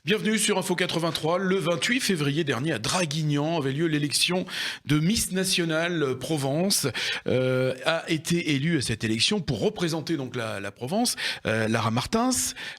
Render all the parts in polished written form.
Bienvenue sur Info 83. Le 28 février dernier, à Draguignan, avait lieu l'élection de Miss Nationale Provence. A été élue à cette élection pour représenter donc la Provence, Lara Martins.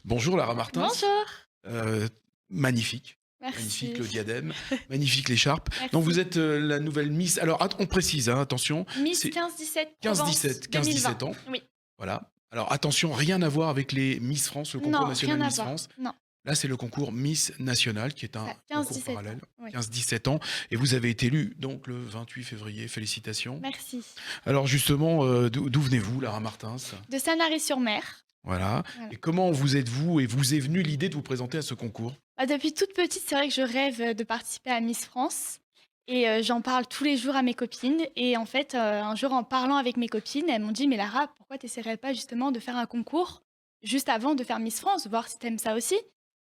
Bonjour Lara Martins. Bonjour. Euh, magnifique. Magnifique Merci. le diadème, magnifique l'écharpe. Donc vous Merci. êtes la nouvelle Miss. Alors on précise, hein, attention, Miss c'est 15-17 Provence 15-17, 2020. 15-17 ans. Oui. Voilà. Alors attention, rien à voir avec les Miss France, le concours Non, national rien à Miss voir. France. Non, Là, c'est le concours Miss National, qui est c'est un ça, concours 15-17 parallèle, ans. Oui. 15-17 ans, et vous avez été élu donc le 28 février. Félicitations. Merci. Alors justement, d'où venez-vous, Lara Martins? De Sanary-sur-Mer. Voilà. Voilà. Et comment vous êtes-vous et vous est venue l'idée de vous présenter à ce concours? Depuis toute petite, c'est vrai que je rêve de participer à Miss France. Et j'en parle tous les jours à mes copines. Et en fait, un jour, en parlant avec mes copines, elles m'ont dit: mais Lara, pourquoi tu n'essaierais pas justement de faire un concours juste avant de faire Miss France, voir si tu aimes ça aussi?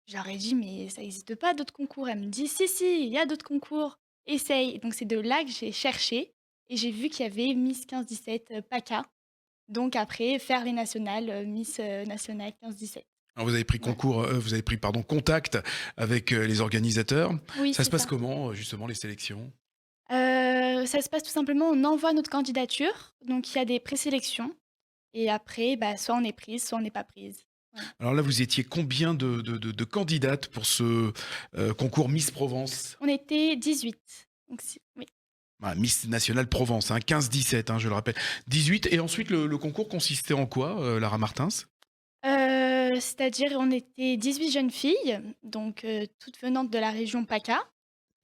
Je leur ai dit: mais ça n'existe pas d'autres concours. Elle me dit: si, si, il y a d'autres concours, essaye. Donc c'est de là que j'ai cherché et j'ai vu qu'il y avait Miss 15-17 PACA. Donc après, faire les nationales, Miss nationale 15-17. Alors vous avez pris Voilà. vous avez pris contact avec les organisateurs. Oui, Ça se c'est passe ça. comment, justement, les sélections? Ça se passe tout simplement, on envoie notre candidature, donc il y a des présélections et après, bah, soit on est prise, soit on n'est pas prise. Voilà. Alors là, vous étiez combien de candidates pour ce concours Miss Provence? On était 18. Donc oui. Ah, Miss Nationale Provence, hein, 15-17, hein, je le rappelle. 18, et ensuite le concours consistait en quoi, Lara Martins? C'est-à-dire on était 18 jeunes filles, donc toutes venantes de la région PACA.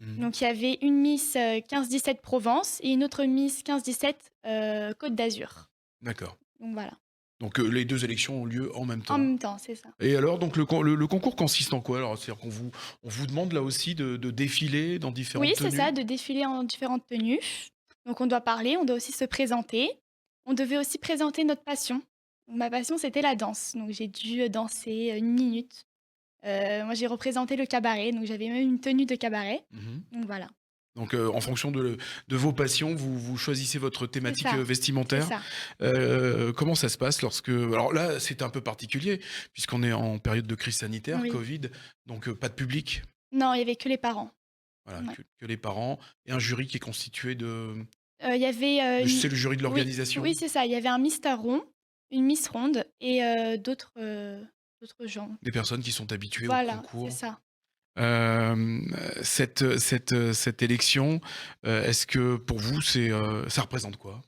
Mhm. Donc il y avait une Miss 15-17 Provence et une autre Miss 15-17 Côte d'Azur. D'accord. Donc voilà, Donc les deux élections ont lieu en même en temps. même temps, c'est ça. Et alors, donc le concours consiste en quoi? Alors, c'est-à-dire on vous demande là aussi de défiler dans Oui, différentes c'est ça, tenues? de défiler en différentes tenues. Donc on doit parler, on doit aussi se présenter. On devait aussi présenter notre passion. Donc ma passion, c'était la danse. Donc j'ai dû danser 1 minute. Moi, j'ai représenté le cabaret, donc j'avais même une tenue de cabaret. Mhm. Donc voilà, Donc, en fonction de vos passions, vous choisissez votre c'est thématique ça, c'est vestimentaire. ça. Comment ça se passe lorsque... Alors là, c'est un peu particulier, puisqu'on est en période de crise sanitaire, Oui. Covid, donc pas de public. Non, il y avait que les parents. Voilà, Ouais. que les parents, et un jury qui est constitué de... Il y avait C'est le jury de oui, l'organisation? oui, c'est ça. Il y avait un Mister Rond, une Miss Ronde et d'autres gens. Des personnes qui sont habituées au Voilà, c'est concours. ça. Cette élection, est-ce que pour vous, ça représente quoi?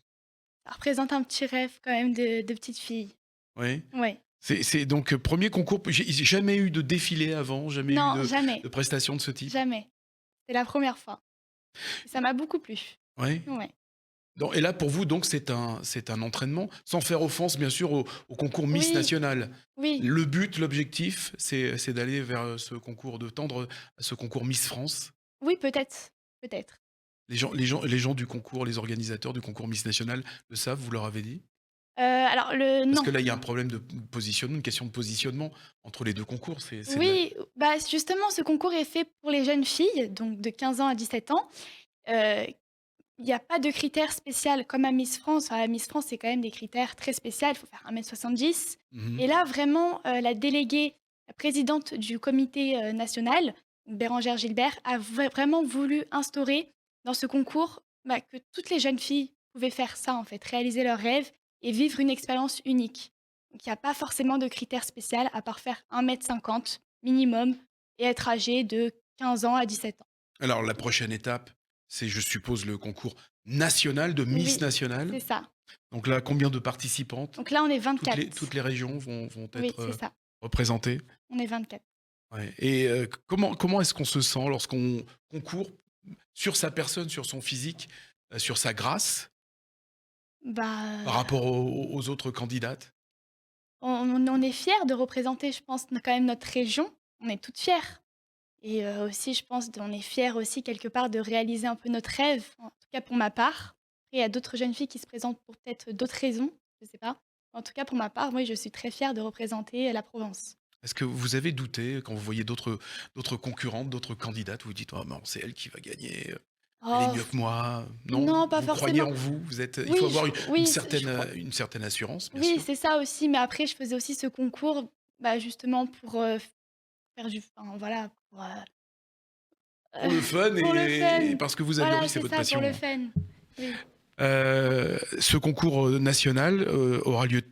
Ça représente un petit rêve quand même de petite fille. Oui. Ouais. C'est donc premier concours. J'ai jamais eu de défilé avant, jamais eu Non, jamais, de prestation de ce type. jamais. C'est la première fois. Et ça m'a beaucoup plu. Oui. Ouais. Et là, pour vous, donc, c'est un entraînement, sans faire offense, bien sûr, au concours Miss Oui, National. oui, Le but, l'objectif, c'est d'aller vers ce concours, de tendre à ce concours Miss France. oui, peut-être, peut-être. Les gens du concours, les organisateurs du concours Miss National le savent, vous leur avez dit? Alors le Parce non. que là, il y a un problème de positionnement, une question de positionnement entre les deux concours. C'est de la... Oui, bah, justement, ce concours est fait pour les jeunes filles, donc de 15 ans à 17 ans. Heu, il y a pas de critères spécial comme à Miss France. À Miss France, c'est quand même des critères très spéciaux. Il faut faire 1,70 m Mhm. et là, vraiment, la déléguée, la présidente du comité, national, Bérangère Gilbert, a vraiment voulu instaurer dans ce concours, bah, que toutes les jeunes filles pouvaient faire ça, en fait, réaliser leurs rêves et vivre une expérience unique. Donc il y a pas forcément de critères spécial à part faire 1,50 m minimum et être âgé de 15 ans à 17 ans. Alors, la prochaine étape, c'est, je suppose, le concours national de Miss Oui, National. c'est ça. Donc là, combien de participantes? Donc là, on est 24. Toutes les régions vont Oui, être c'est ça. représentées. On est 24. Ouais. Et comment est-ce qu'on se sent lorsqu'on concourt sur sa personne, sur son physique, sur sa grâce, par Bah, rapport aux autres candidates? on est fiers de représenter, je pense, quand même notre région. On est toutes fières et aussi, je pense, on est fiers aussi quelque part de réaliser un peu notre rêve, en tout cas pour ma part. Après, il y a d'autres jeunes filles qui se présentent pour peut-être d'autres raisons, je sais pas. En tout cas, pour ma part, oui, je suis très fière de représenter la Provence. Est-ce que vous avez douté quand vous voyez d'autres concurrentes, d'autres candidates, vous vous dites: «Oh non, c'est elle qui va gagner, elle est Oh mieux que moi». Non? non, pas Vous croyez forcément. en vous? Il faut Oui, avoir je crois. une certaine assurance, bien Oui, sûr. c'est ça aussi, mais après je faisais aussi ce concours, bah, justement pour, faire voilà, Pour le fun pour le et fun. parce que vous avez Voilà, envie, c'est c'est votre ça, pour passion, le hein. fun. Oui. Ce concours national aura lieu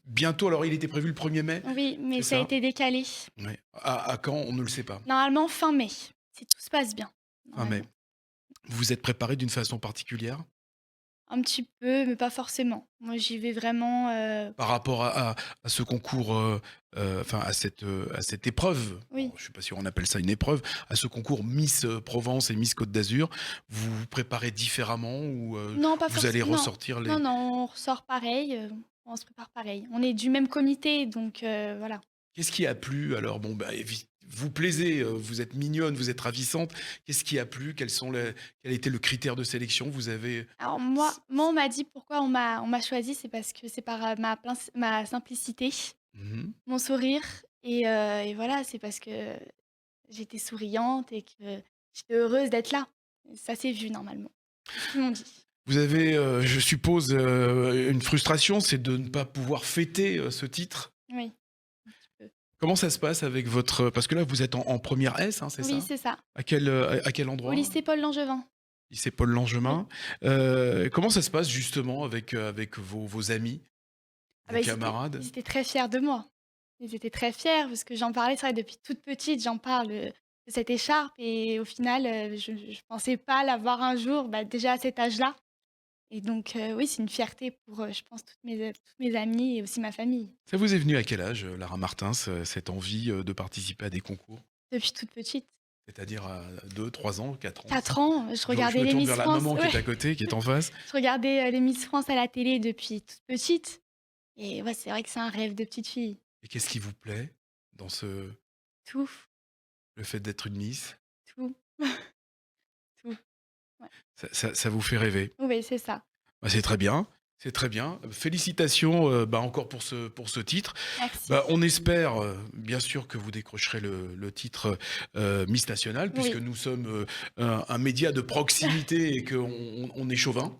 bientôt. Alors, il était prévu le 1er mai, Oui, mais c'est ça a ça? été décalé. Ouais. À quand? On ne le sait pas. Normalement fin mai, si tout se passe bien, Fin mai. normalement. Vous vous êtes préparé d'une façon particulière Un petit peu, mais pas forcément. Moi, j'y vais vraiment, par rapport à ce concours, enfin à cette épreuve? Bon, oui. je ne sais pas si on appelle ça une épreuve, à ce concours Miss Provence et Miss Côte d'Azur. Vous vous préparez différemment ou Non, pas vous allez forcément. Non. ressortir Non, les... non, on ressort pareil, on se prépare pareil. On est du même comité, donc voilà. Qu'est-ce qui a plu alors? Bon, bah, vous plaisez, vous êtes mignonne, vous êtes ravissante. Qu'est-ce qui a plu? Quel était le critère de sélection? Vous avez... Alors moi, on m'a dit pourquoi on m'a choisie, c'est parce que c'est par, ma simplicité, Mmh. mon sourire et voilà, c'est parce que j'étais souriante et que j'étais heureuse d'être là. Ça s'est vu normalement. C'est ce qu'ils m'ont dit. Vous avez, je suppose, une frustration, c'est de ne pas pouvoir fêter, ce titre? Oui, un petit peu. Comment ça se passe avec votre... Parce que là, vous êtes en première S, hein, c'est Oui, ça? c'est ça. À quel Au endroit? lycée Paul Langevin. Lycée Paul Oui. Langevin. Comment ça se passe justement avec vos amis, Ah vos bah, ils camarades? étaient très fiers de moi. Ils étaient très fiers parce que j'en parlais, c'est vrai, depuis toute petite, j'en parle, de cette écharpe et au final, je pensais pas l'avoir un jour, bah, déjà à cet âge-là et donc oui, c'est une fierté pour, je pense toutes mes amies et aussi ma famille. Ça vous est venu à quel âge, Lara Martins, cette envie, de participer à des concours? Depuis toute petite. C'est-à-dire à 2, 3 ans, 4 ans, 4 5? ans, je Je regardais me les tourne Miss vers la France, maman qui ouais, est à côté, qui est en face. je regardais, les Miss France à la télé depuis toute petite et ouais, c'est vrai que c'est un rêve de petite fille. Et qu'est-ce qui vous plaît dans Tout, le fait d'être une Miss? tout, tout, ouais. Ça vous fait rêver? Oui, c'est ça. Bah, c'est très bien, c'est très bien. Félicitations, bah, encore pour ce titre. Merci. Bah, on espère, bien sûr que vous décrocherez le titre, Miss Nationale puisque Oui. nous sommes, un média de proximité et qu'on on est chauvin.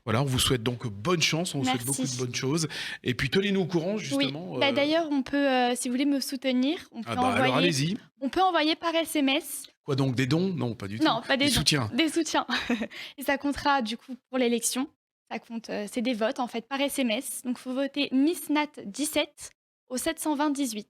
Voilà, on vous souhaite donc bonne chance, on vous souhaite beaucoup de Merci. bonnes choses et puis tenez-nous au courant Oui, justement, bah, d'ailleurs, on peut, si vous voulez me soutenir, ah bah, alors allez-y. on peut envoyer par SMS. Quoi donc, des dons? Non, pas du tout. Non, pas Des des dons, soutiens? des soutiens et ça comptera du coup pour l'élection. Ça compte, c'est des votes en fait par SMS, donc faut voter Miss Nat 17 au 720-18.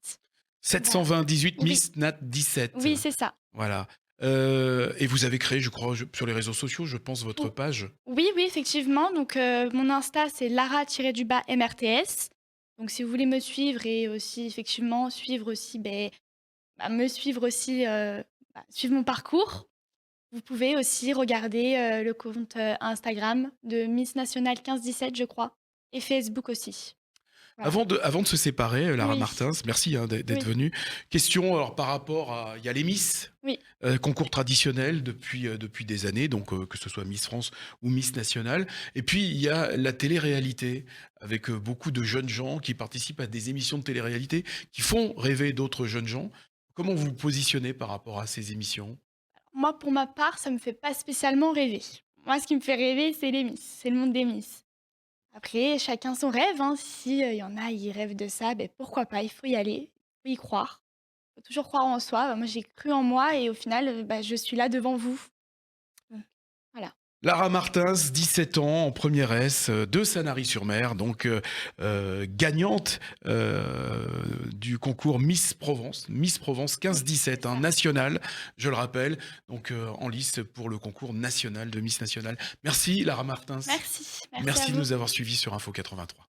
Voilà. 720-18 Oui, Miss Nat 17. oui, c'est ça. Voilà, et vous avez créé, je crois, sur les réseaux sociaux, je pense, votre Ou page? oui, oui, effectivement, donc mon Insta, c'est lara-MRTS. Donc si vous voulez me suivre et aussi effectivement suivre aussi, me suivre aussi, suivre mon parcours. Vous pouvez aussi regarder, le compte, Instagram de Miss National 15-17, je crois et Facebook aussi. Voilà. Avant de se séparer, Lara Oui, Martins, merci, hein, d'être oui, venue. Question alors par rapport à... Il y a les Miss, oui, concours traditionnel depuis des années, donc que ce soit Miss France ou Miss Nationale. Et puis il y a la télé-réalité, avec beaucoup de jeunes gens qui participent à des émissions de télé-réalité, qui font rêver d'autres jeunes gens. Comment vous vous positionnez par rapport à ces émissions? moi, pour ma part, ça me fait pas spécialement rêver. Moi, ce qui me fait rêver, c'est les Miss, c'est le monde des Miss. Après, chacun son rêve, hein. Si, il y en a, ils rêvent de ça, pourquoi pas? Il faut y aller, il faut y croire. Il faut toujours croire en soi. Moi, j'ai cru en moi et au final, je suis là devant vous. Donc voilà. Lara Martins, 17 ans, en première S, de Sanary-sur-Mer, donc gagnante du concours Miss Provence Oui, c'est 15-17, hein, ça. national, je le rappelle, donc en lice pour le concours national de Miss Nationale. Merci Lara Martins, Merci, merci à merci de vous. nous avoir suivis sur Info 83.